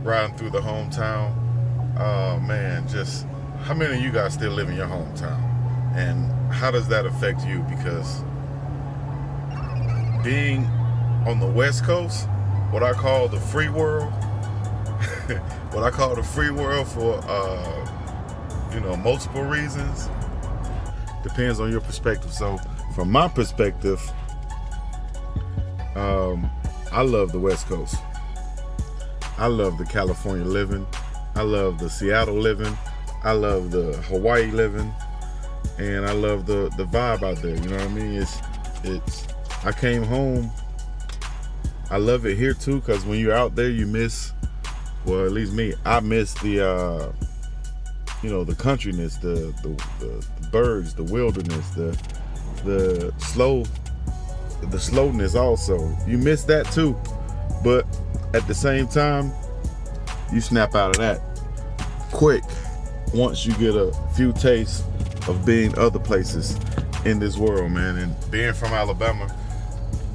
riding through the hometown. Man, just how many of you guys still live in your hometown? And how does that affect you? Because being on the West Coast, what I call the free world, what I call the free world for, multiple reasons, depends on your perspective. So from my perspective, I love the West Coast. I love the California living. I love the Seattle living. I love the Hawaii living. And I love the vibe out there. You know what I mean? It's I came home. I love it here too, because when you're out there, you miss, well, at least me, I miss the the countryness, the birds, the wilderness, the slowness also. You miss that too. But at the same time, you snap out of that quick once you get a few tastes of being other places in this world, man. And being from Alabama,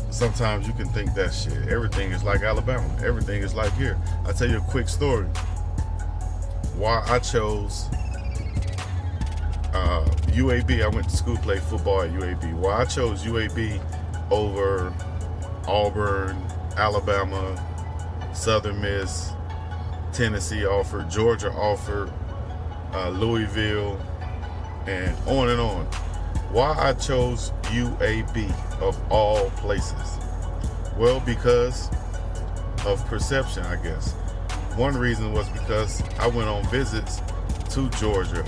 sometimes you can think that shit, everything is like Alabama, everything is like here. I'll tell you a quick story why I chose UAB. I went to school, played football at UAB. Why I chose UAB over Auburn, Alabama, Southern Miss, Tennessee offered, Georgia offered, Louisville, and on and on. Why I chose UAB of all places? Well, because of perception, I guess. One reason was because I went on visits to Georgia,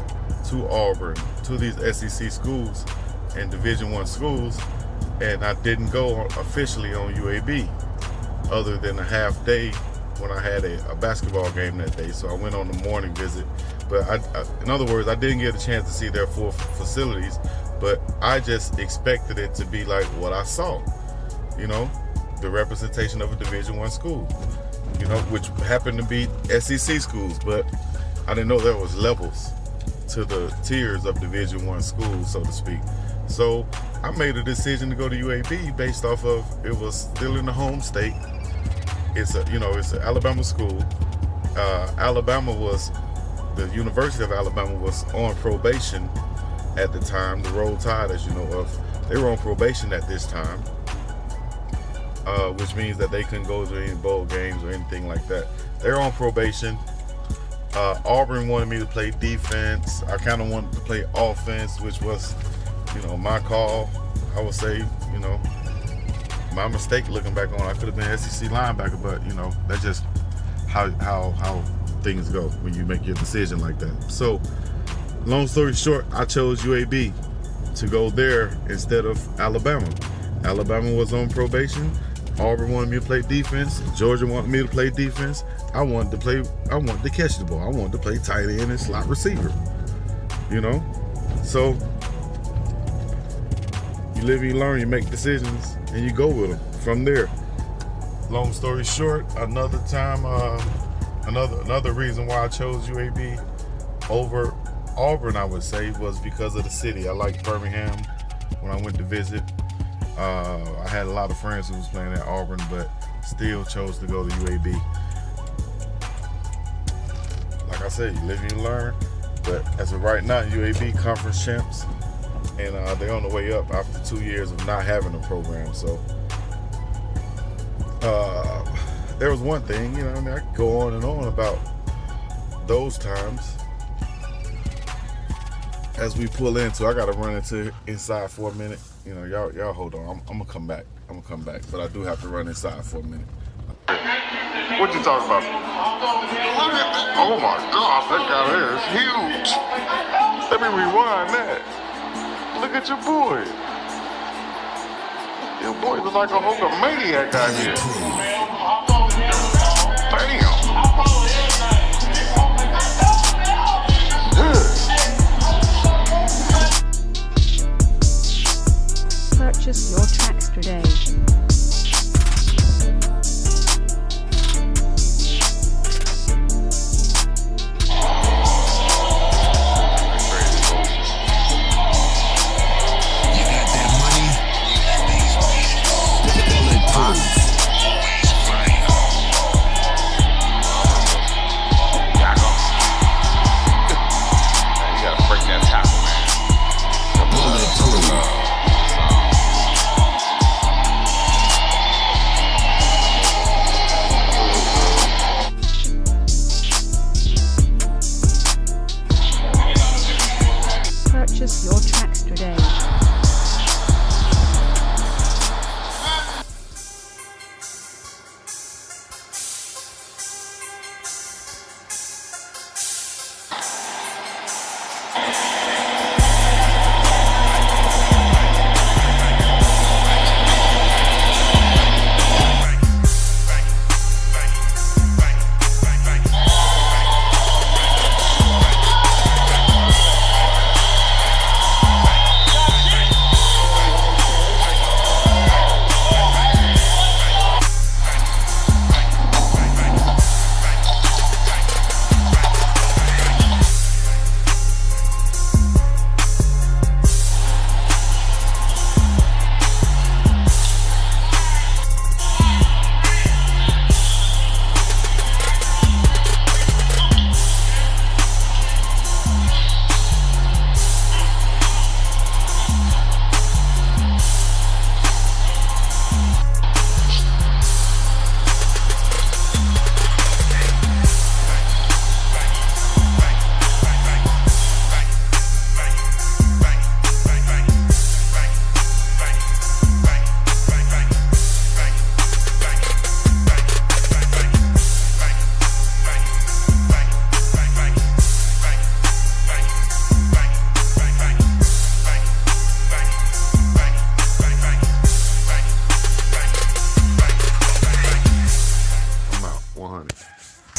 to Auburn, to these SEC schools and Division I schools, and I didn't go officially on UAB other than a half day when I had a basketball game that day. So I went on the morning visit. But in other words, I didn't get a chance to see their full facilities, but I just expected it to be like what I saw, the representation of a Division I school, which happened to be SEC schools, but I didn't know there was levels to the tiers of Division I schools, so to speak. So I made a decision to go to UAB based off of it was still in the home state. It's an Alabama school. The University of Alabama was on probation at the time. The Roll Tide, as you know of, they were on probation at this time, which means that they couldn't go to any bowl games or anything like that. They're on probation. Auburn wanted me to play defense. I kind of wanted to play offense, which was, my call. I would say, my mistake looking back on. I could have been SEC linebacker, but that's just how things go when you make your decision like that. So, long story short, I chose UAB to go there instead of Alabama. Alabama was on probation. Auburn wanted me to play defense. Georgia wanted me to play defense. I wanted to catch the ball. I wanted to play tight end and slot receiver. So you live, you learn, you make decisions, and you go with them from there. Long story short, another time, another reason why I chose UAB over Auburn, I would say, was because of the city. I liked Birmingham when I went to visit. I had a lot of friends who was playing at Auburn, but still chose to go to UAB. Like I said, you live and you learn. But as of right now, UAB conference champs, and they're on the way up after 2 years of not having a program. So there was one thing, I could go on and on about those times. As we pull into, I gotta run inside for a minute. Y'all hold on. I'm gonna come back. But I do have to run inside for a minute. What you talking about? Look at that. Oh my gosh, that guy there is huge. Let me rewind that. Look at your boy. Your boy looks like a Hulkamaniac out here. Damn. Purchase your tracks today.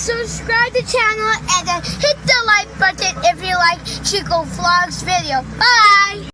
subscribe to the channel and then hit the like button if you like Chico Vlogs video. Bye!